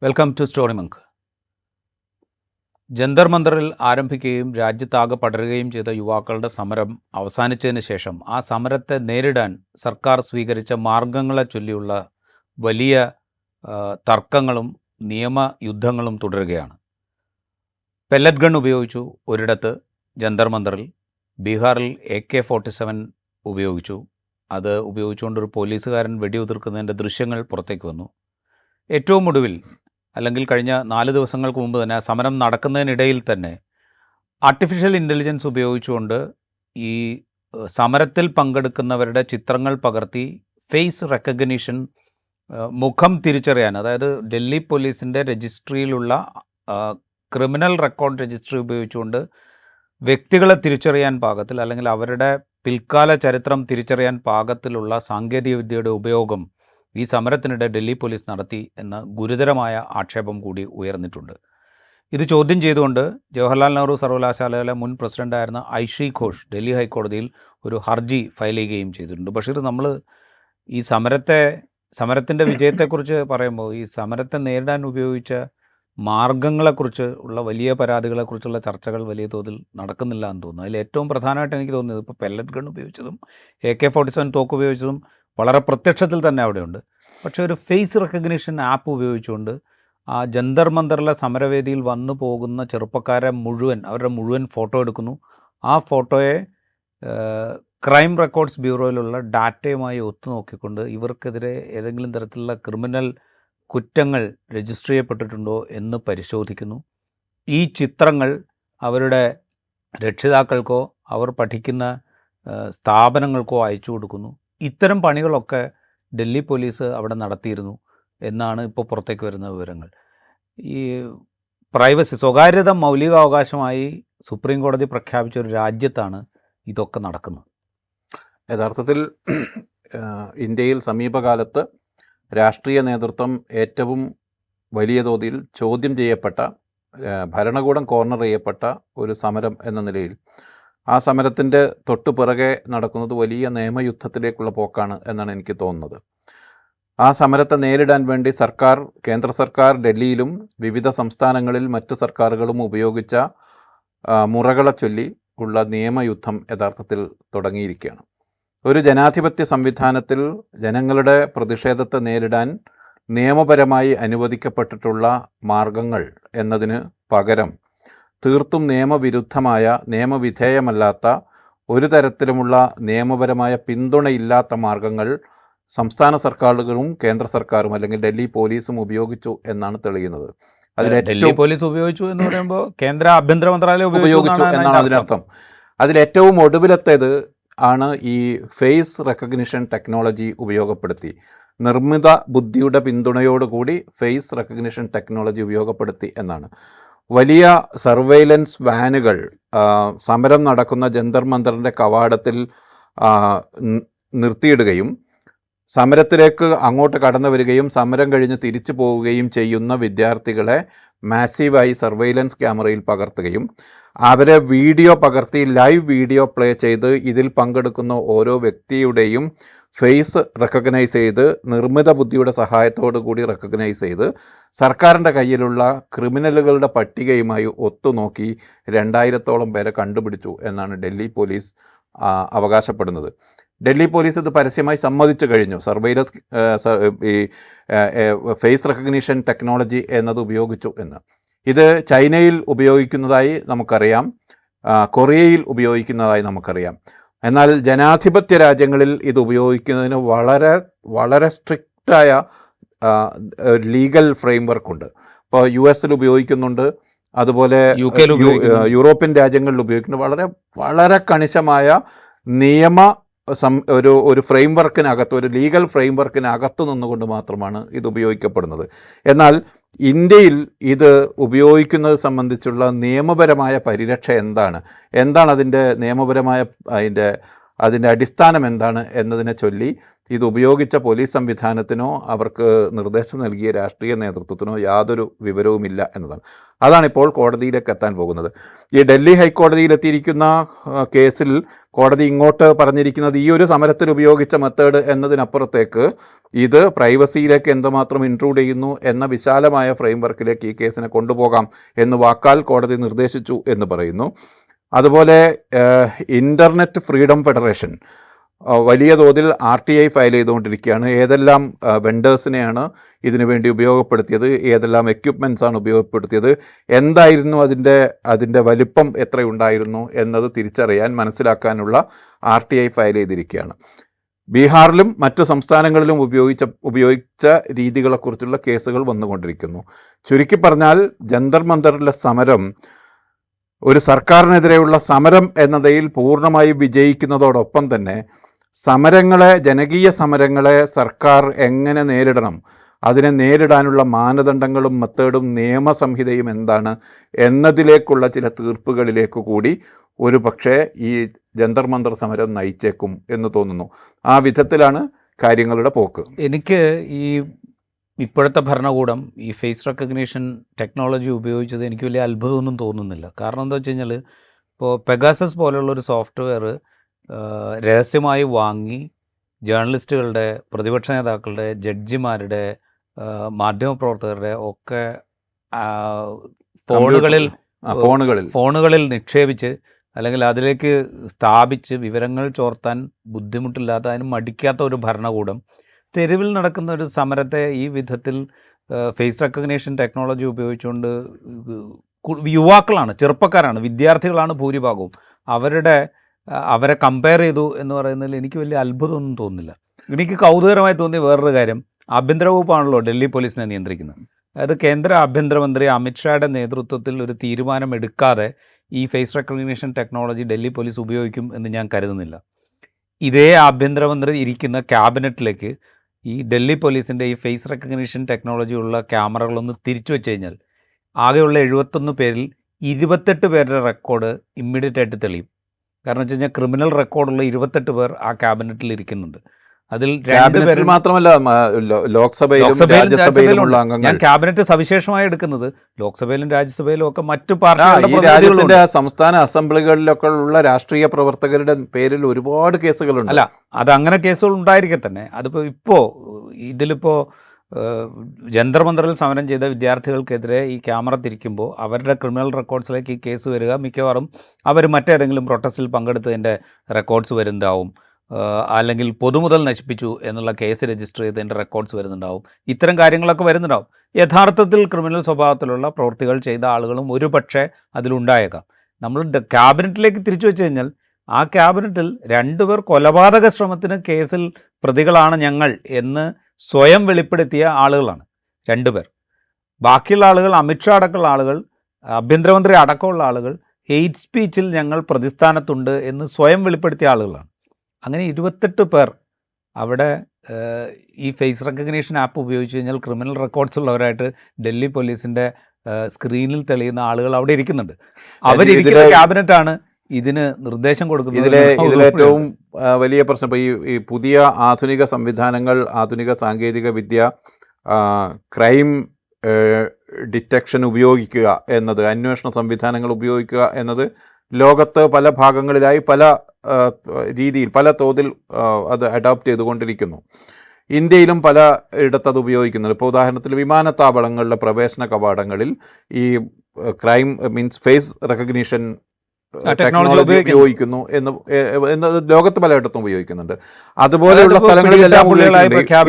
Welcome to story monk. ജന്തർ മന്ദറിൽ ആരംഭിക്കുകയും രാജ്യത്താകെ പടരുകയും ചെയ്ത യുവാക്കളുടെ സമരം അവസാനിച്ചതിന് ശേഷം ആ സമരത്തെ നേരിടാൻ സർക്കാർ സ്വീകരിച്ച മാർഗങ്ങളെ ചൊല്ലിയുള്ള വലിയ തർക്കങ്ങളും നിയമയുദ്ധങ്ങളും തുടരുകയാണ്. പെല്ലറ്റ് ഗൺ ഉപയോഗിച്ചു ഒരിടത്ത് ജന്തർ മന്ദറിൽ. ബീഹാറിൽ AK-47 ഉപയോഗിച്ചു. അത് ഉപയോഗിച്ചുകൊണ്ടൊരു പോലീസുകാരൻ വെടിയുതിർക്കുന്നതിൻ്റെ ദൃശ്യങ്ങൾ പുറത്തേക്ക് വന്നു. ഏറ്റവും ഒടുവിൽ, അല്ലെങ്കിൽ കഴിഞ്ഞ 4 ദിവസങ്ങൾക്ക് മുമ്പ് തന്നെ, സമരം നടക്കുന്നതിനിടയിൽ തന്നെ ആർട്ടിഫിഷ്യൽ ഇൻ്റലിജൻസ് ഉപയോഗിച്ചുകൊണ്ട് ഈ സമരത്തിൽ പങ്കെടുക്കുന്നവരുടെ ചിത്രങ്ങൾ പകർത്തി ഫേസ് റെക്കഗ്നിഷൻ, മുഖം തിരിച്ചറിയാൻ, അതായത് ഡൽഹി പോലീസിൻ്റെ രജിസ്ട്രിയിലുള്ള ക്രിമിനൽ റെക്കോർഡ് രജിസ്ട്രി ഉപയോഗിച്ചുകൊണ്ട് വ്യക്തികളെ തിരിച്ചറിയാൻ പാകത്തിൽ, അല്ലെങ്കിൽ അവരുടെ പിൽക്കാല ചരിത്രം തിരിച്ചറിയാൻ പാകത്തിലുള്ള സാങ്കേതികവിദ്യയുടെ ഉപയോഗം ഈ സമരത്തിനിടെ ഡൽഹി പോലീസ് നടത്തി എന്ന ഗുരുതരമായ ആക്ഷേപം കൂടി ഉയർന്നിട്ടുണ്ട്. ഇത് ചോദ്യം ചെയ്തുകൊണ്ട് ജവഹർലാൽ നെഹ്റു സർവകലാശാലയിലെ മുൻ പ്രസിഡൻ്റായിരുന്ന ഐഷി ഘോഷ് ഡൽഹി ഹൈക്കോടതിയിൽ ഒരു ഹർജി ഫയൽ ചെയ്യുകയും ചെയ്തിട്ടുണ്ട്. ബഷീർ, നമ്മൾ ഈ സമരത്തിൻ്റെ വിജയത്തെക്കുറിച്ച് പറയുമ്പോൾ ഈ സമരത്തെ നേരിടാൻ ഉപയോഗിച്ച മാർഗങ്ങളെക്കുറിച്ച് ഉള്ള വലിയ പരാതികളെക്കുറിച്ചുള്ള ചർച്ചകൾ വലിയ തോതിൽ നടക്കുന്നില്ല എന്ന് തോന്നുന്നു. അതിൽ ഏറ്റവും പ്രധാനമായിട്ട് എനിക്ക് തോന്നിയത് ഇപ്പോൾ പെല്ലറ്റ് ഗൺ ഉപയോഗിച്ചതും AK-47 തോക്ക് ഉപയോഗിച്ചതും വളരെ പ്രത്യക്ഷത്തിൽ തന്നെ അവിടെയുണ്ട്. പക്ഷേ ഒരു ഫേസ് റെക്കഗ്നിഷൻ ആപ്പ് ഉപയോഗിച്ചുകൊണ്ട് ആ ജന്തർ മന്ദറിലെ സമരവേദിയിൽ വന്നു പോകുന്ന ചെറുപ്പക്കാരെ മുഴുവൻ, അവരുടെ മുഴുവൻ ഫോട്ടോ എടുക്കുന്നു. ആ ഫോട്ടോയെ ക്രൈം റെക്കോർഡ്സ് ബ്യൂറോയിലുള്ള ഡാറ്റയുമായി ഒത്തുനോക്കിക്കൊണ്ട് ഇവർക്കെതിരെ ഏതെങ്കിലും തരത്തിലുള്ള ക്രിമിനൽ കുറ്റങ്ങൾ രജിസ്റ്റർ ചെയ്യപ്പെട്ടിട്ടുണ്ടോ എന്ന് പരിശോധിക്കുന്നു. ഈ ചിത്രങ്ങൾ അവരുടെ രക്ഷിതാക്കൾക്കോ അവർ പഠിക്കുന്ന സ്ഥാപനങ്ങൾക്കോ അയച്ചു കൊടുക്കുന്നു. ഇത്തരം പണികളൊക്കെ ഡൽഹി പോലീസ് അവിടെ നടത്തിയിരുന്നു എന്നാണ് ഇപ്പോൾ പുറത്തേക്ക് വരുന്ന വിവരങ്ങൾ. ഈ പ്രൈവസി, സ്വകാര്യത മൗലികാവകാശമായി സുപ്രീം കോടതി പ്രഖ്യാപിച്ച ഒരു രാജ്യത്താണ് ഇതൊക്കെ നടക്കുന്നത്. യഥാർത്ഥത്തിൽ ഇന്ത്യയിൽ സമീപകാലത്ത് രാഷ്ട്രീയ നേതൃത്വം ഏറ്റവും വലിയ തോതിൽ ചോദ്യം ചെയ്യപ്പെട്ട, ഭരണകൂടം കോർണർ ചെയ്യപ്പെട്ട ഒരു സമരം എന്ന നിലയിൽ ആ സമരത്തിൻ്റെ തൊട്ടു പിറകെ നടക്കുന്നത് വലിയ നിയമയുദ്ധത്തിലേക്കുള്ള പോക്കാണ് എന്നാണ് എനിക്ക് തോന്നുന്നത്. ആ സമരത്തെ നേരിടാൻ വേണ്ടി കേന്ദ്ര സർക്കാർ ഡൽഹിയിലും വിവിധ സംസ്ഥാനങ്ങളിൽ മറ്റ് സർക്കാരുകളും ഉപയോഗിച്ച മുറകളെ ചൊല്ലി ഉള്ള നിയമയുദ്ധം യഥാർത്ഥത്തിൽ തുടങ്ങിയിരിക്കുകയാണ്. ഒരു ജനാധിപത്യ സംവിധാനത്തിൽ ജനങ്ങളുടെ പ്രതിഷേധത്തെ നേരിടാൻ നിയമപരമായി അനുവദിക്കപ്പെട്ടിട്ടുള്ള മാർഗങ്ങൾ എന്നതിന് പകരം തീർത്തും നിയമവിരുദ്ധമായ, നിയമവിധേയമല്ലാത്ത, ഒരു തരത്തിലുമുള്ള നിയമപരമായ പിന്തുണയില്ലാത്ത മാർഗങ്ങൾ സംസ്ഥാന സർക്കാരുകളും കേന്ദ്ര സർക്കാരും അല്ലെങ്കിൽ ഡൽഹി പോലീസും ഉപയോഗിച്ചു എന്നാണ് തെളിയുന്നത്. ഡൽഹി പോലീസ് ഉപയോഗിച്ചു എന്ന് പറയുമ്പോൾ കേന്ദ്ര ആഭ്യന്തര മന്ത്രാലയം ഉപയോഗിച്ചു എന്നാണ് അതിനർത്ഥം. അതിലേറ്റവും ഒടുവിലത്തേത് ആണ് ഈ ഫേസ് റെക്കഗ്നിഷൻ ടെക്നോളജി ഉപയോഗപ്പെടുത്തി, നിർമ്മിത ബുദ്ധിയുടെ പിന്തുണയോടുകൂടി ഫേസ് റെക്കഗ്നിഷൻ ടെക്നോളജി ഉപയോഗപ്പെടുത്തി എന്നാണ്. വലിയ സർവൈലൻസ് വാനുകൾ സമരം നടക്കുന്ന ജന്തർ മന്ദറിൻ്റെ കവാടത്തിൽ നിർത്തിയിടുകയും സമരത്തിലേക്ക് അങ്ങോട്ട് കടന്നു വരികയും സമരം കഴിഞ്ഞ് തിരിച്ചു പോവുകയും ചെയ്യുന്ന വിദ്യാർത്ഥികളെ മാസീവായി സർവൈലൻസ് ക്യാമറയിൽ പകർത്തുകയും അവരെ വീഡിയോ പകർത്തി ലൈവ് വീഡിയോ പ്ലേ ചെയ്ത് ഇതിൽ പങ്കെടുക്കുന്ന ഓരോ വ്യക്തിയുടെയും ഫേസ് റെക്കഗ്നൈസ് ചെയ്ത്, നിർമ്മിത ബുദ്ധിയുടെ സഹായത്തോടു കൂടി റെക്കഗ്നൈസ് ചെയ്ത് സർക്കാരിൻ്റെ കയ്യിലുള്ള ക്രിമിനലുകളുടെ പട്ടികയുമായി ഒത്തുനോക്കി 2000-ഓളം പേരെ കണ്ടുപിടിച്ചു എന്നാണ് ഡൽഹി പോലീസ് അവകാശപ്പെടുന്നത്. ഡൽഹി പോലീസ് ഇത് പരസ്യമായി സമ്മതിച്ചു കഴിഞ്ഞു. സർവൈലൻസ് ഈ ഫേസ് റെക്കഗ്നിഷൻ ടെക്നോളജി എന്നത് ഉപയോഗിച്ചു എന്ന്. ഇത് ചൈനയിൽ ഉപയോഗിക്കുന്നതായി നമുക്കറിയാം, കൊറിയയിൽ ഉപയോഗിക്കുന്നതായി നമുക്കറിയാം. എന്നാൽ ജനാധിപത്യ രാജ്യങ്ങളിൽ ഇത് ഉപയോഗിക്കുന്നതിന് വളരെ വളരെ സ്ട്രിക്റ്റായ ലീഗൽ ഫ്രെയിംവർക്കുണ്ട്. ഇപ്പോൾ US ഉപയോഗിക്കുന്നുണ്ട്, അതുപോലെ യൂറോപ്യൻ രാജ്യങ്ങളിൽ ഉപയോഗിക്കുന്നുണ്ട്. വളരെ വളരെ കണിശമായ നിയമ ഒരു ഫ്രെയിംവർക്കിനകത്ത്, ഒരു ലീഗൽ ഫ്രെയിംവർക്കിനകത്ത് നിന്നുകൊണ്ട് മാത്രമാണ് ഇത് ഉപയോഗിക്കപ്പെടുന്നത്. എന്നാൽ ഇന്ത്യയിൽ ഇത് ഉപയോഗിക്കുന്നത് സംബന്ധിച്ചുള്ള നിയമപരമായ പരിരക്ഷ എന്താണ് അതിൻ്റെ നിയമപരമായ അതിൻ്റെ അതിൻ്റെ അടിസ്ഥാനം എന്താണ് എന്നതിനെ ചൊല്ലി ഇത് ഉപയോഗിച്ച പോലീസ് സംവിധാനത്തിനോ അവർക്ക് നിർദ്ദേശം നൽകിയ രാഷ്ട്രീയ നേതൃത്വത്തിനോ യാതൊരു വിവരവുമില്ല എന്നതാണ്. അതാണിപ്പോൾ കോടതിയിലേക്ക് എത്താൻ പോകുന്നത്. ഈ ഡൽഹി ഹൈക്കോടതിയിലെത്തിയിരിക്കുന്ന കേസിൽ കോടതി ഇങ്ങോട്ട് പറഞ്ഞിരിക്കുന്നത് ഈ ഒരു സമരത്തിൽ ഉപയോഗിച്ച മെത്തേഡ് എന്നതിനപ്പുറത്തേക്ക് ഇത് പ്രൈവസിയിലേക്ക് എന്തുമാത്രം ഇൻട്രൂഡ് ചെയ്യുന്നു എന്ന വിശാലമായ ഫ്രെയിംവർക്കിലേക്ക് ഈ കേസിനെ കൊണ്ടുപോകാം എന്ന് വാക്കാൽ കോടതി നിർദ്ദേശിച്ചു എന്ന് പറയുന്നു. അതുപോലെ ഇൻ്റർനെറ്റ് ഫ്രീഡം ഫെഡറേഷൻ വലിയ തോതിൽ RTI ഫയൽ ചെയ്തുകൊണ്ടിരിക്കുകയാണ്. ഏതെല്ലാം വെണ്ടേഴ്സിനെയാണ് ഇതിനു വേണ്ടി ഉപയോഗപ്പെടുത്തിയത്, ഏതെല്ലാം എക്യുപ്മെൻറ്റ്സ് ആണ് ഉപയോഗപ്പെടുത്തിയത്, എന്തായിരുന്നു അതിൻ്റെ വലിപ്പം എത്രയുണ്ടായിരുന്നു എന്നത് തിരിച്ചറിയാൻ മനസ്സിലാക്കാനുള്ള RTI ഫയൽ ചെയ്തിരിക്കുകയാണ്. ബീഹാറിലും മറ്റ് സംസ്ഥാനങ്ങളിലും ഉപയോഗിച്ച രീതികളെക്കുറിച്ചുള്ള കേസുകൾ വന്നുകൊണ്ടിരിക്കുന്നു. ചുരുക്കി പറഞ്ഞാൽ ജന്തർ മന്ദറിലെ സമരം ഒരു സർക്കാരിനെതിരെയുള്ള സമരം എന്നതിൽ പൂർണ്ണമായി വിജയിക്കുന്നതോടൊപ്പം തന്നെ ജനകീയ സമരങ്ങളെ സർക്കാർ എങ്ങനെ നേരിടണം, അതിനെ നേരിടാനുള്ള മാനദണ്ഡങ്ങളും മെത്തേഡും നിയമസംഹിതയും എന്താണ് എന്നതിലേക്കുള്ള ചില തീർപ്പുകളിലേക്ക് കൂടി ഒരു പക്ഷേ ഈ ജന്തർ മന്ദർ സമരം നയിച്ചേക്കും എന്ന് തോന്നുന്നു. ആ വിധത്തിലാണ് കാര്യങ്ങളുടെ പോക്ക്. എനിക്ക് ഇപ്പോഴത്തെ ഭരണകൂടം ഈ ഫേസ് റെക്കഗ്നീഷൻ ടെക്നോളജി ഉപയോഗിച്ചത് എനിക്ക് വലിയ അത്ഭുതമൊന്നും തോന്നുന്നില്ല. കാരണം എന്താ വെച്ച് കഴിഞ്ഞാൽ, ഇപ്പോൾ പെഗാസസ് പോലുള്ളൊരു സോഫ്റ്റ്വെയർ രഹസ്യമായി വാങ്ങി ജേർണലിസ്റ്റുകളുടെ, പ്രതിപക്ഷ നേതാക്കളുടെ, ജഡ്ജിമാരുടെ, മാധ്യമപ്രവർത്തകരുടെ ഒക്കെ ഫോണുകളിൽ നിക്ഷേപിച്ച് അല്ലെങ്കിൽ അതിലേക്ക് സ്ഥാപിച്ച് വിവരങ്ങൾ ചോർത്താൻ ബുദ്ധിമുട്ടില്ലാത്ത, അതിന് മടിക്കാത്ത ഒരു ഭരണകൂടം തെരുവിൽ നടക്കുന്ന ഒരു സമരത്തെ ഈ വിധത്തിൽ ഫേസ് റെക്കഗ്നേഷൻ ടെക്നോളജി ഉപയോഗിച്ചുകൊണ്ട് യുവാക്കളാണ്, ചെറുപ്പക്കാരാണ്, വിദ്യാർത്ഥികളാണ് ഭൂരിഭാഗവും, അവരെ കമ്പയർ ചെയ്തു എന്ന് പറയുന്നതിൽ എനിക്ക് വലിയ അത്ഭുതമൊന്നും തോന്നുന്നില്ല. എനിക്ക് കൗതുകരമായി തോന്നിയ വേറൊരു കാര്യം, ആഭ്യന്തര വകുപ്പാണല്ലോ ഡൽഹി പോലീസിനെ നിയന്ത്രിക്കുന്നത്. അതായത് കേന്ദ്ര ആഭ്യന്തരമന്ത്രി അമിത്ഷായുടെ നേതൃത്വത്തിൽ ഒരു തീരുമാനം എടുക്കാതെ ഈ face recognition technology Delhi police ഉപയോഗിക്കും എന്ന് ഞാൻ കരുതുന്നില്ല. ഇതേ ആഭ്യന്തരമന്ത്രി ഇരിക്കുന്ന ക്യാബിനറ്റിലേക്ക് ഈ ഡൽഹി പോലീസിൻ്റെ ഈ ഫേസ് റെക്കഗ്നീഷൻ ടെക്നോളജി ഉള്ള ക്യാമറകളൊന്ന് തിരിച്ചു വെച്ച് കഴിഞ്ഞാൽ ആകെയുള്ള 71 പേരിൽ 28 പേരുടെ റെക്കോർഡ് ഇമ്മീഡിയറ്റ് ആയിട്ട് തെളിയും. കാരണം വെച്ച് കഴിഞ്ഞാൽ ക്രിമിനൽ റെക്കോർഡുള്ള 28 പേർ ആ ക്യാബിനറ്റിൽ ഇരിക്കുന്നുണ്ട്. അതിൽ മാത്രമല്ല ലോക്സഭയിലും ഞാൻ ക്യാബിനറ്റ് സവിശേഷമായി എടുക്കുന്നത് ലോക്സഭയിലും രാജ്യസഭയിലും ഒക്കെ മറ്റു പാർട്ടികളുടെ സംസ്ഥാന അസംബ്ലികളിലൊക്കെ ഉള്ള രാഷ്ട്രീയ പ്രവർത്തകരുടെ പേരിൽ ഒരുപാട് കേസുകളുണ്ട്. അല്ല, അതങ്ങനെ കേസുകൾ ഉണ്ടായിരിക്കെ തന്നെ ഇതിലിപ്പോൾ ജന്തർ മന്ദറിൽ സമരം ചെയ്ത വിദ്യാർത്ഥികൾക്കെതിരെ ഈ ക്യാമറ തിരിക്കുമ്പോൾ അവരുടെ ക്രിമിനൽ റെക്കോർഡ്സിലേക്ക് ഈ കേസ് വരിക, മിക്കവാറും അവർ മറ്റേതെങ്കിലും പ്രൊട്ടസ്റ്റിൽ പങ്കെടുത്തതിൻ്റെ റെക്കോർഡ്സ് വരുന്നുണ്ടാവും, അല്ലെങ്കിൽ പൊതുമുതൽ നശിപ്പിച്ചു എന്നുള്ള കേസ് രജിസ്റ്റർ ചെയ്തതിൻ്റെ റെക്കോർഡ്സ് വരുന്നുണ്ടാവും. ഇത്തരം കാര്യങ്ങളൊക്കെ വരുന്നുണ്ടാവും. യഥാർത്ഥത്തിൽ ക്രിമിനൽ സ്വഭാവത്തിലുള്ള പ്രവൃത്തികൾ ചെയ്ത ആളുകളും ഒരു പക്ഷേ അതിലുണ്ടായേക്കാം. നമ്മൾ ക്യാബിനറ്റിലേക്ക് തിരിച്ചു വെച്ച് കഴിഞ്ഞാൽ ആ ക്യാബിനറ്റിൽ 2 പേർ കൊലപാതക ശ്രമത്തിന് കേസിൽ പ്രതികളാണ് ഞങ്ങൾ എന്ന് സ്വയം വെളിപ്പെടുത്തിയ ആളുകളാണ് 2 പേർ. ബാക്കിയുള്ള ആളുകൾ, അമിത്ഷാ അടക്കമുള്ള ആളുകൾ, ആഭ്യന്തരമന്ത്രി അടക്കമുള്ള ആളുകൾ ഹെയ്റ്റ് സ്പീച്ചിൽ ഞങ്ങൾ പ്രതിസ്ഥാനത്തുണ്ട് എന്ന് സ്വയം വെളിപ്പെടുത്തിയ ആളുകളാണ്. അങ്ങനെ 28 പേർ അവിടെ ഈ ഫേസ് റെക്കഗ്നീഷൻ ആപ്പ് ഉപയോഗിച്ച് കഴിഞ്ഞാൽ ക്രിമിനൽ റെക്കോർഡ്സ് ഉള്ളവരായിട്ട് ഡൽഹി പോലീസിൻ്റെ സ്ക്രീനിൽ തെളിയുന്ന ആളുകൾ അവിടെ ഇരിക്കുന്നുണ്ട്. അവരിരിക്കുന്ന ക്യാബിനറ്റാണ് ഇതിന് നിർദ്ദേശം കൊടുക്കുന്നത്. ഇതിലേറ്റവും വലിയ പ്രശ്നം ഇപ്പോൾ ഈ പുതിയ ആധുനിക സംവിധാനങ്ങൾ, ആധുനിക സാങ്കേതിക വിദ്യ, ക്രൈം ഡിറ്റക്ഷൻ ഉപയോഗിക്കുക എന്നത്, അന്വേഷണ സംവിധാനങ്ങൾ ഉപയോഗിക്കുക എന്നത് ലോകത്ത് പല ഭാഗങ്ങളിലായി പല രീതിയിൽ പല തോതിൽ അത് അഡോപ്റ്റ് ചെയ്തുകൊണ്ടിരിക്കുന്നു. ഇന്ത്യയിലും പല ഇടത്തത് ഉപയോഗിക്കുന്നുണ്ട്. ഇപ്പോൾ ഉദാഹരണത്തിന് വിമാനത്താവളങ്ങളിലെ പ്രവേശന കവാടങ്ങളിൽ ഈ ക്രൈം ഫേസ് റെക്കഗ്നീഷൻ ടെക്നോളജി ഉപയോഗിക്കുന്നു എന്ന് ലോകത്ത് പലയിടത്തും ഉപയോഗിക്കുന്നുണ്ട്. അതുപോലെയുള്ള സ്ഥലങ്ങളിലെല്ലാം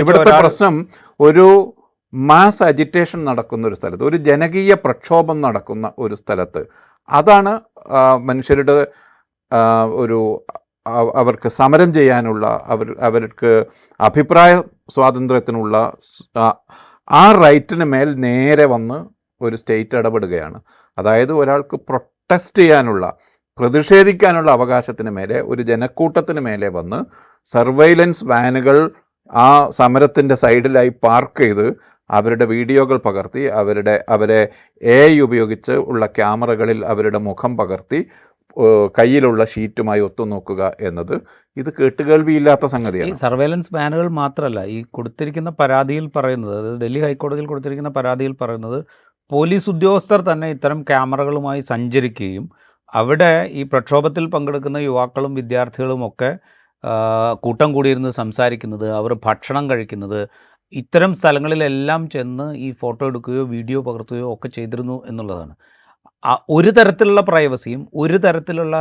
ഇവിടുത്തെ പ്രശ്നം ഒരു മാസ് അജിറ്റേഷൻ നടക്കുന്ന ഒരു സ്ഥലത്ത്, ഒരു ജനകീയ പ്രക്ഷോഭം നടക്കുന്ന ഒരു സ്ഥലത്ത്, അതാണ് മനുഷ്യരുടെ അവർക്ക് സമരം ചെയ്യാനുള്ള, അവർക്ക് അഭിപ്രായ സ്വാതന്ത്ര്യത്തിനുള്ള ആ റൈറ്റിന് മേൽ നേരെ വന്ന് ഒരു സ്റ്റേറ്റ് ഇടപെടുകയാണ്. അതായത് ഒരാൾക്ക് പ്രൊട്ടസ്റ്റ് ചെയ്യാനുള്ള, പ്രതിഷേധിക്കാനുള്ള അവകാശത്തിന് മേലെ ഒരു ജനക്കൂട്ടത്തിന് മേലെ വന്ന് സർവൈലൻസ് വാനുകൾ ആ സമരത്തിൻ്റെ സൈഡിലായി പാർക്ക് ചെയ്ത് അവരുടെ വീഡിയോകൾ പകർത്തി, അവരെ AI ഉപയോഗിച്ച് ഉള്ള ക്യാമറകളിൽ അവരുടെ മുഖം പകർത്തി കയ്യിലുള്ള ഷീറ്റുമായി ഒത്തുനോക്കുക എന്നത് ഇത് കേട്ടുകേൾവിയില്ലാത്ത ഈ സംഗതിയാണ്. സർവേലൻസ് ബാനുകൾ മാത്രമല്ല, ഈ കൊടുത്തിരിക്കുന്ന പരാതിയിൽ പറയുന്നത്, അതായത് ഡൽഹി ഹൈക്കോടതിയിൽ കൊടുത്തിരിക്കുന്ന പരാതിയിൽ പറയുന്നത്, പോലീസ് ഉദ്യോഗസ്ഥർ തന്നെ ഇത്തരം ക്യാമറകളുമായി സഞ്ചരിക്കുകയും അവിടെ ഈ പ്രക്ഷോഭത്തിൽ പങ്കെടുക്കുന്ന യുവാക്കളും വിദ്യാർത്ഥികളും ഒക്കെ കൂട്ടം കൂടിയിരുന്ന് സംസാരിക്കുന്നത്, അവർ ഭക്ഷണം കഴിക്കുന്നത്, ഇത്തരം സ്ഥലങ്ങളിലെല്ലാം ചെന്ന് ഈ ഫോട്ടോ എടുക്കുകയോ വീഡിയോ പകർത്തുകയോ ഒക്കെ ചെയ്തിരുന്നു എന്നുള്ളതാണ്. ഒരു തരത്തിലുള്ള പ്രൈവസിയും ഒരു തരത്തിലുള്ള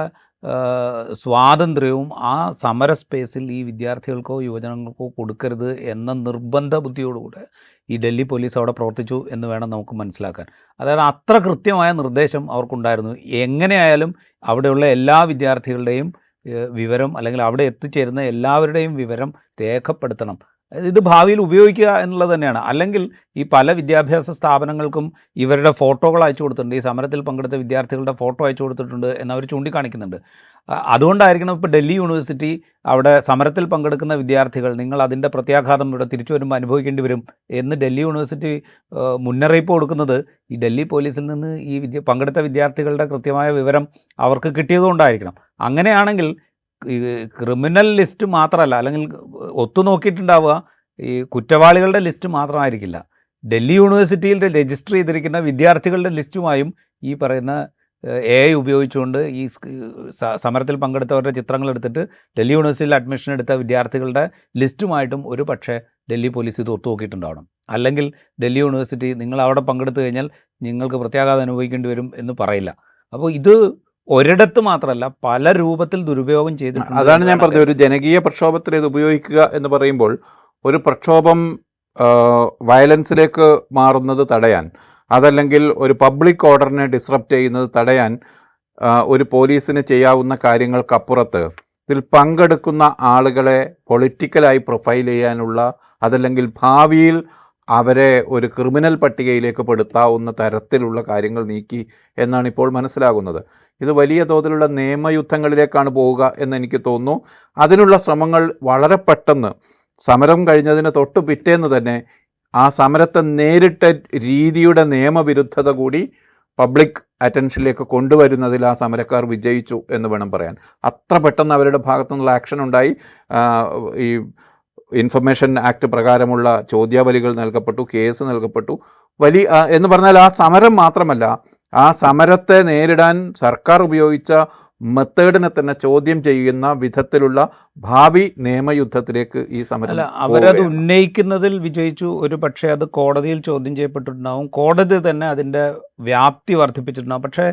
സ്വാതന്ത്ര്യവും ആ സമര സ്പേസിൽ ഈ വിദ്യാർത്ഥികൾക്കോ യുവജനങ്ങൾക്കോ കൊടുക്കരുത് എന്ന നിർബന്ധ ബുദ്ധിയോടുകൂടെ ഈ ഡൽഹി പോലീസ് അവിടെ പ്രവർത്തിച്ചു എന്ന് വേണം നമുക്ക് മനസ്സിലാക്കാൻ. അതായത് അത്ര കൃത്യമായ നിർദ്ദേശം അവർക്കുണ്ടായിരുന്നു. എങ്ങനെയായാലും അവിടെയുള്ള എല്ലാ വിദ്യാർത്ഥികളുടെയും വിവരം, അല്ലെങ്കിൽ അവിടെ എത്തിച്ചേരുന്ന എല്ലാവരുടെയും വിവരം രേഖപ്പെടുത്തണം. ഇത് ഭാവിയിൽ ഉപയോഗിക്കുക എന്നുള്ളത് തന്നെയാണ്. അല്ലെങ്കിൽ ഈ പല വിദ്യാഭ്യാസ സ്ഥാപനങ്ങൾക്കും ഇവരുടെ ഫോട്ടോകൾ അയച്ചു കൊടുത്തിട്ടുണ്ട്, ഈ സമരത്തിൽ പങ്കെടുത്ത വിദ്യാർത്ഥികളുടെ ഫോട്ടോ അയച്ചു കൊടുത്തിട്ടുണ്ട് എന്നവർ ചൂണ്ടിക്കാണിക്കുന്നുണ്ട്. അതുകൊണ്ടായിരിക്കണം ഇപ്പോൾ ഡൽഹി യൂണിവേഴ്സിറ്റി അവിടെ സമരത്തിൽ പങ്കെടുക്കുന്ന വിദ്യാർത്ഥികൾ, നിങ്ങൾ അതിൻ്റെ പ്രത്യാഘാതം ഇവിടെ തിരിച്ചു വരുമ്പോൾ അനുഭവിക്കേണ്ടി വരും എന്ന് ഡൽഹി യൂണിവേഴ്സിറ്റി മുന്നറിയിപ്പ് കൊടുക്കുന്നത് ഈ ഡൽഹി പോലീസിൽ നിന്ന് ഈ പങ്കെടുത്ത വിദ്യാർത്ഥികളുടെ കൃത്യമായ വിവരം അവർക്ക് കിട്ടിയതുകൊണ്ടായിരിക്കണം. അങ്ങനെയാണെങ്കിൽ ഈ ക്രിമിനൽ ലിസ്റ്റ് മാത്രമല്ല, അല്ലെങ്കിൽ ഒത്തുനോക്കിയിട്ടുണ്ടാവുക ഈ കുറ്റവാളികളുടെ ലിസ്റ്റ് മാത്രമായിരിക്കില്ല, ഡൽഹി യൂണിവേഴ്സിറ്റിയിൽ രജിസ്റ്റർ ചെയ്തിരിക്കുന്ന വിദ്യാർത്ഥികളുടെ ലിസ്റ്റുമായും ഈ പറയുന്ന AI ഉപയോഗിച്ചുകൊണ്ട് ഈ സമരത്തിൽ പങ്കെടുത്തവരുടെ ചിത്രങ്ങൾ എടുത്തിട്ട് ഡൽഹി യൂണിവേഴ്സിറ്റിയിൽ അഡ്മിഷൻ എടുത്ത വിദ്യാർത്ഥികളുടെ ലിസ്റ്റുമായിട്ടും ഒരു പക്ഷേ ഡൽഹി പോലീസ് ഇത് ഒത്തുനോക്കിയിട്ടുണ്ടാവണം. അല്ലെങ്കിൽ ഡൽഹി യൂണിവേഴ്സിറ്റി നിങ്ങൾ അവിടെ പങ്കെടുത്തു കഴിഞ്ഞാൽ നിങ്ങൾക്ക് പ്രത്യാഘാതം അനുഭവിക്കേണ്ടി വരും എന്ന് പറയില്ല. അപ്പോൾ ഇത് ഒരിടത്ത് മാത്രമല്ല പല രൂപത്തിൽ ദുരുപയോഗം ചെയ്തിട്ടുണ്ട്. അതാണ് ഞാൻ പറഞ്ഞത്, ഒരു ജനകീയ പ്രക്ഷോഭത്തിൽ ഇത് ഉപയോഗിക്കുക എന്ന് പറയുമ്പോൾ ഒരു പ്രക്ഷോഭം വയലൻസിലേക്ക് മാറുന്നത് തടയാൻ, അതല്ലെങ്കിൽ ഒരു പബ്ലിക് ഓർഡറിനെ ഡിസ്റപ്റ്റ് ചെയ്യുന്നത് തടയാൻ ഒരു പോലീസിന് ചെയ്യാവുന്ന കാര്യങ്ങൾക്കപ്പുറത്ത് ഇതിൽ പങ്കെടുക്കുന്ന ആളുകളെ പൊളിറ്റിക്കലായി പ്രൊഫൈൽ ചെയ്യാനുള്ള, അതല്ലെങ്കിൽ ഭാവിയിൽ അവരെ ഒരു ക്രിമിനൽ പട്ടികയിലേക്ക് പെടുത്താവുന്ന തരത്തിലുള്ള കാര്യങ്ങൾ നീക്കി എന്നാണ് ഇപ്പോൾ മനസ്സിലാകുന്നത്. ഇത് വലിയ തോതിലുള്ള നിയമയുദ്ധങ്ങളിലേക്കാണ് പോവുക എന്ന് എനിക്ക് തോന്നുന്നു. അതിനുള്ള ശ്രമങ്ങൾ വളരെ പെട്ടെന്ന് സമരം കഴിഞ്ഞതിന് തൊട്ട് പിറ്റേന്ന് തന്നെ ആ സമരത്തെ നേരിട്ട രീതിയുടെ നിയമവിരുദ്ധത കൂടി പബ്ലിക് അറ്റൻഷനിലേക്ക് കൊണ്ടുവരുന്നതിൽ ആ സമരക്കാർ വിജയിച്ചു എന്ന് വേണം പറയാൻ. അത്ര പെട്ടെന്ന് അവരുടെ ഭാഗത്തു നിന്നുള്ള ആക്ഷൻ ഉണ്ടായി. ഈ ഇൻഫർമേഷൻ ആക്ട് പ്രകാരമുള്ള ചോദ്യാവലികൾ നൽകപ്പെട്ടു, കേസ് നൽകപ്പെട്ടു. എന്ന് പറഞ്ഞാൽ ആ സമരം മാത്രമല്ല, ആ സമരത്തെ നേരിടാൻ സർക്കാർ ഉപയോഗിച്ച മെത്തേഡിനെ തന്നെ ചോദ്യം ചെയ്യുന്ന വിധത്തിലുള്ള ഭാവി നിയമയുദ്ധത്തിലേക്ക് ഈ സമരം അവരത് ഉന്നയിക്കുന്നതിൽ വിജയിച്ചു. ഒരു പക്ഷേ അത് കോടതിയിൽ ചോദ്യം ചെയ്യപ്പെട്ടിട്ടുണ്ടാവും, കോടതി തന്നെ അതിൻ്റെ വ്യാപ്തി വർദ്ധിപ്പിച്ചിട്ടുണ്ടാവും. പക്ഷേ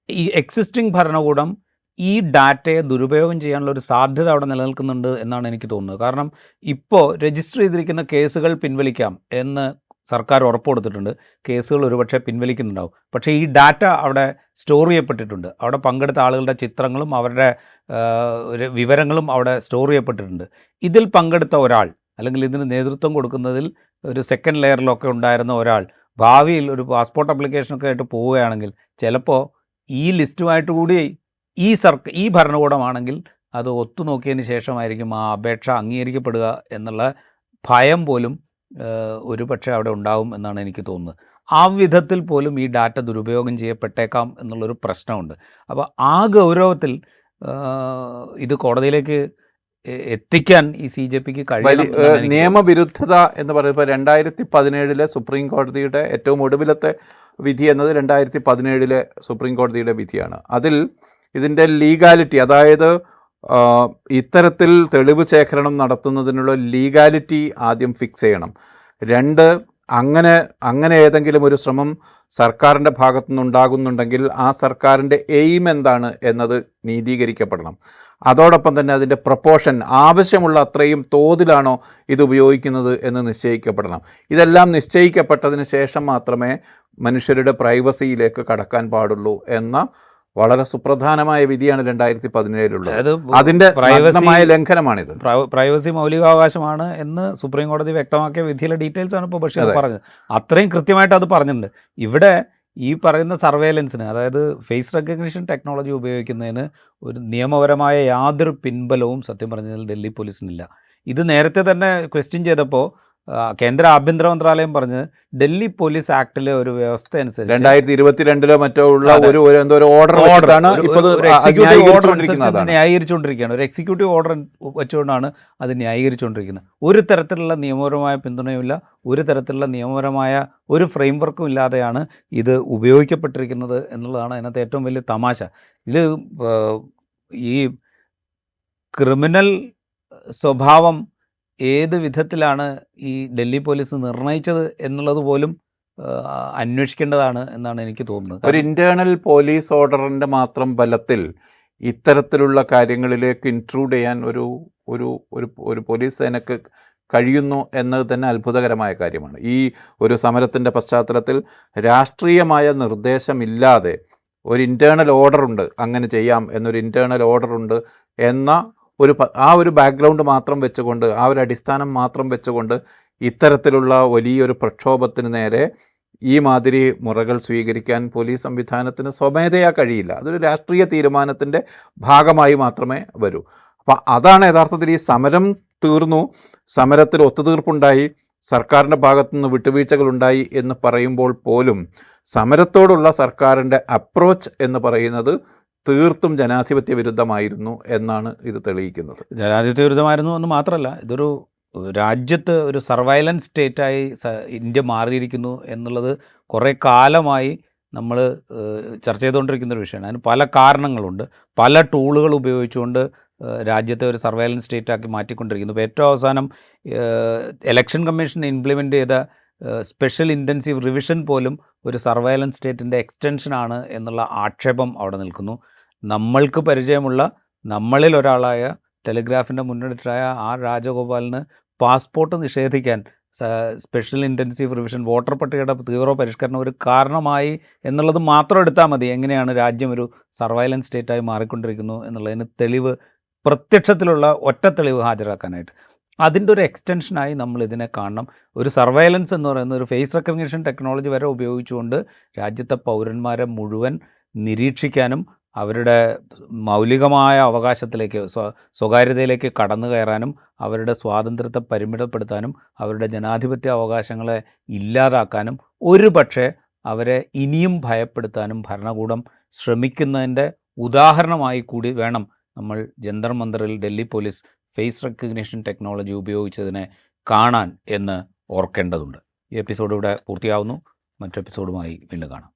ഈ എക്സിസ്റ്റിംഗ് ഭരണകൂടം ഈ ഡാറ്റയെ ദുരുപയോഗം ചെയ്യാനുള്ള ഒരു സാധ്യത അവിടെ നിലനിൽക്കുന്നുണ്ട് എന്നാണ് എനിക്ക് തോന്നുന്നത്. കാരണം ഇപ്പോൾ രജിസ്റ്റർ ചെയ്തിരിക്കുന്ന കേസുകൾ പിൻവലിക്കാം എന്ന് സർക്കാർ ഉറപ്പ് കൊടുത്തിട്ടുണ്ട്. കേസുകൾ ഒരുപക്ഷെ പിൻവലിക്കുന്നുണ്ടാവും. പക്ഷേ ഈ ഡാറ്റ അവിടെ സ്റ്റോർ ചെയ്യപ്പെട്ടിട്ടുണ്ട്. അവിടെ പങ്കെടുത്ത ആളുകളുടെ ചിത്രങ്ങളും അവരുടെ വിവരങ്ങളും അവിടെ സ്റ്റോർ ചെയ്യപ്പെട്ടിട്ടുണ്ട്. ഇതിൽ പങ്കെടുത്ത ഒരാൾ, അല്ലെങ്കിൽ ഇതിന് നേതൃത്വം കൊടുക്കുന്നതിൽ ഒരു സെക്കൻഡ് ലെയറിലൊക്കെ ഉണ്ടായിരുന്ന ഒരാൾ ഭാവിയിൽ പാസ്പോർട്ട് ആപ്ലിക്കേഷനൊക്കെ ആയിട്ട് പോവുകയാണെങ്കിൽ ചിലപ്പോൾ ഈ ലിസ്റ്റുമായിട്ട് കൂടി ഈ ഭരണകൂടമാണെങ്കിൽ അത് ഒത്തുനോക്കിയതിന് ശേഷമായിരിക്കും ആ അപേക്ഷ അംഗീകരിക്കപ്പെടുക എന്നുള്ള ഭയം പോലും ഒരു പക്ഷേ അവിടെ ഉണ്ടാവും എന്നാണ് എനിക്ക് തോന്നുന്നത്. ആ വിധത്തിൽ പോലും ഈ ഡാറ്റ ദുരുപയോഗം ചെയ്യപ്പെട്ടേക്കാം എന്നുള്ളൊരു പ്രശ്നമുണ്ട്. അപ്പോൾ ആ ഗൗരവത്തിൽ ഇത് കോടതിയിലേക്ക് എത്തിക്കാൻ ഈ CJPക്ക് കഴിയും. നിയമവിരുദ്ധത എന്ന് പറയുമ്പോൾ 2017 സുപ്രീം കോടതിയുടെ ഏറ്റവും ഒടുവിലത്തെ വിധി എന്നത് 2017 സുപ്രീം കോടതിയുടെ വിധിയാണ്. അതിൽ ഇതിൻ്റെ ലീഗാലിറ്റി, അതായത് ഇത്തരത്തിൽ തെളിവ് ശേഖരണം നടത്തുന്നതിനുള്ള ലീഗാലിറ്റി ആദ്യം ഫിക്സ് ചെയ്യണം. 2, അങ്ങനെ ഏതെങ്കിലും ഒരു ശ്രമം സർക്കാരിൻ്റെ ഭാഗത്തുനിന്നുണ്ടാകുന്നുണ്ടെങ്കിൽ ആ സർക്കാരിൻ്റെ എയിം എന്താണ് എന്നത് നീതീകരിക്കപ്പെടണം. അതോടൊപ്പം തന്നെ അതിൻ്റെ പ്രപ്പോർഷൻ, ആവശ്യമുള്ള അത്രയും തോതിലാണോ ഇത് ഉപയോഗിക്കുന്നത് എന്ന് നിശ്ചയിക്കപ്പെടണം. ഇതെല്ലാം നിശ്ചയിക്കപ്പെട്ടതിന് ശേഷം മാത്രമേ മനുഷ്യരുടെ പ്രൈവസിയിലേക്ക് കടക്കാൻ പാടുള്ളൂ എന്ന വളരെ സുപ്രധാനമായ വിധിയാണ് 2017 അതിൻ്റെ പ്രൈവസിമായ ലംഘനമാണിത്. പ്രൈവസി മൗലികാവകാശമാണ് എന്ന് സുപ്രീം കോടതി വ്യക്തമാക്കിയ വിധിയിലെ ഡീറ്റെയിൽസ് ആണ് ഇപ്പോൾ ബഷീർ പറഞ്ഞത്. അത്രയും കൃത്യമായിട്ട് അത് പറഞ്ഞിട്ടുണ്ട്. ഇവിടെ ഈ പറയുന്ന സർവേലൻസിന്, അതായത് ഫേസ് റെക്കഗ്നിഷൻ ടെക്നോളജി ഉപയോഗിക്കുന്നതിന് ഒരു നിയമപരമായ യാതൊരു പിൻബലവും സത്യം പറഞ്ഞാൽ ഡൽഹി പോലീസിനില്ല. ഇത് നേരത്തെ തന്നെ ക്വസ്റ്റ്യൻ ചെയ്തപ്പോൾ കേന്ദ്ര ആഭ്യന്തര മന്ത്രാലയം പറഞ്ഞത് ഡൽഹി പോലീസ് ആക്ടിലെ ഒരു വ്യവസ്ഥ അനുസരിച്ച് 2022 മറ്റോ ഉള്ള എന്തോ ഒരു ഓർഡർ ന്യായീകരിച്ചുകൊണ്ടിരിക്കുകയാണ്. ഒരു എക്സിക്യൂട്ടീവ് ഓർഡർ വെച്ചുകൊണ്ടാണ് അത് ന്യായീകരിച്ചുകൊണ്ടിരിക്കുന്നത്. ഒരു തരത്തിലുള്ള നിയമപരമായ പിന്തുണയുമില്ല, ഒരു തരത്തിലുള്ള നിയമപരമായ ഒരു ഫ്രെയിം വർക്കും ഇല്ലാതെയാണ് ഇത് ഉപയോഗിക്കപ്പെട്ടിരിക്കുന്നത് എന്നുള്ളതാണ് അതിനകത്ത് ഏറ്റവും വലിയ തമാശ. ഇത് ഈ ക്രിമിനൽ സ്വഭാവം ഏത് വിധത്തിലാണ് ഈ ഡൽഹി പോലീസ് നിർണയിച്ചത് എന്നുള്ളത് പോലും അന്വേഷിക്കേണ്ടതാണ് എന്നാണ് എനിക്ക് തോന്നുന്നത്. ഒരു ഇന്റേണൽ പോലീസ് ഓർഡറിൻ്റെ മാത്രം ബലത്തിൽ ഇത്തരത്തിലുള്ള കാര്യങ്ങളിലേക്ക് ഇൻട്രൂഡ് ചെയ്യാൻ ഒരു പോലീസ് സേനക്ക് കഴിയുന്നു എന്നത് തന്നെ അത്ഭുതകരമായ കാര്യമാണ്. ഈ ഒരു സമരത്തിൻ്റെ പശ്ചാത്തലത്തിൽ രാഷ്ട്രീയമായ നിർദ്ദേശമില്ലാതെ ഒരു ഇൻറ്റേർണൽ ഓർഡറുണ്ട്, അങ്ങനെ ചെയ്യാം എന്നൊരു ഇൻറ്റേർണൽ ഓർഡറുണ്ട് എന്ന ഒരു ബാക്ക്ഗ്രൗണ്ട് മാത്രം വെച്ചുകൊണ്ട്, ആ ഒരു അടിസ്ഥാനം മാത്രം വെച്ചുകൊണ്ട് ഇത്തരത്തിലുള്ള വലിയൊരു പ്രക്ഷോഭത്തിന് നേരെ ഈ മാതിരി മുറകൾ സ്വീകരിക്കാൻ പോലീസ് സംവിധാനത്തിന് സ്വമേധയാ കഴിയില്ല. അതൊരു രാഷ്ട്രീയ തീരുമാനത്തിൻ്റെ ഭാഗമായി മാത്രമേ വരൂ. അപ്പോൾ അതാണ് യഥാർത്ഥത്തിൽ ഈ സമരം തീർന്നു, സമരത്തിൽ ഒത്തുതീർപ്പുണ്ടായി, സർക്കാരിൻ്റെ ഭാഗത്തുനിന്ന് വിട്ടുവീഴ്ചകളുണ്ടായി എന്ന് പറയുമ്പോൾ പോലും സമരത്തോടുള്ള സർക്കാരിൻ്റെ അപ്രോച്ച് എന്ന് പറയുന്നത് തീർത്തും ജനാധിപത്യ വിരുദ്ധമായിരുന്നു എന്നാണ് ഇത് തെളിയിക്കുന്നത്. ജനാധിപത്യ വിരുദ്ധമായിരുന്നു എന്ന് മാത്രമല്ല, ഇതൊരു രാജ്യത്ത് ഒരു സർവൈലൻസ് സ്റ്റേറ്റായി ഇന്ത്യ മാറിയിരിക്കുന്നു എന്നുള്ളത് കുറേ കാലമായി നമ്മൾ ചർച്ച ചെയ്തുകൊണ്ടിരിക്കുന്ന ഒരു വിഷയമാണ്. അതിന് പല കാരണങ്ങളുണ്ട്. പല ടൂളുകൾ ഉപയോഗിച്ചുകൊണ്ട് രാജ്യത്തെ ഒരു സർവൈലൻസ് സ്റ്റേറ്റാക്കി മാറ്റിക്കൊണ്ടിരിക്കുന്നു. ഇപ്പോൾ ഏറ്റവും അവസാനം ഇലക്ഷൻ കമ്മീഷൻ ഇംപ്ലിമെൻ്റ് ചെയ്ത സ്പെഷ്യൽ ഇൻറ്റൻസീവ് റിവിഷൻ പോലും ഒരു സർവൈലൻസ് സ്റ്റേറ്റിൻ്റെ എക്സ്റ്റൻഷനാണ് എന്നുള്ള ആക്ഷേപം അവിടെ നിൽക്കുന്നു. നമ്മൾക്ക് പരിചയമുള്ള നമ്മളിൽ ഒരാളായ ടെലിഗ്രാഫിൻ്റെ മുൻ എഡിറ്ററായ ആർ രാജഗോപാലിന് പാസ്പോർട്ട് നിഷേധിക്കാൻ സ്പെഷ്യൽ ഇൻറ്റൻസീവ് റിവിഷൻ, വോട്ടർ പട്ടികയുടെ തീവ്ര പരിഷ്കരണം ഒരു കാരണമായി എന്നുള്ളത് മാത്രം എടുത്താൽ മതി എങ്ങനെയാണ് രാജ്യം ഒരു സർവൈലൻസ് സ്റ്റേറ്റായി മാറിക്കൊണ്ടിരിക്കുന്നു എന്നുള്ളതിന് തെളിവ്, പ്രത്യക്ഷത്തിലുള്ള ഒറ്റ തെളിവ് ഹാജരാക്കാനായിട്ട്. അതിൻ്റെ ഒരു എക്സ്റ്റൻഷനായി നമ്മൾ ഇതിനെ കാണണം. ഒരു സർവൈലൻസ് എന്ന് പറയുന്ന ഒരു ഫേസ് റെക്കഗ്നിഷൻ ടെക്നോളജി വരെ ഉപയോഗിച്ചുകൊണ്ട് രാജ്യത്തെ പൗരന്മാരെ മുഴുവൻ നിരീക്ഷിക്കാനും അവരുടെ മൗലികമായ അവകാശത്തിലേക്ക്, സ്വകാര്യതയിലേക്ക് കടന്നു കയറാനും അവരുടെ സ്വാതന്ത്ര്യത്തെ പരിമിതപ്പെടുത്താനും അവരുടെ ജനാധിപത്യ അവകാശങ്ങളെ ഇല്ലാതാക്കാനും ഒരു പക്ഷേ അവരെ ഇനിയും ഭയപ്പെടുത്താനും ഭരണകൂടം ശ്രമിക്കുന്നതിൻ്റെ ഉദാഹരണമായി കൂടി വേണം നമ്മൾ ജന്തർ മന്ദറിൽ Delhi police face recognition technology ഉപയോഗിച്ചതിനെ കാണാൻ എന്ന് ഓർക്കേണ്ടതുണ്ട്. ഈ എപ്പിസോഡ് ഇവിടെ പൂർത്തിയാവുന്നു. മറ്റു എപ്പിസോഡുമായി വീണ്ടും കാണാം.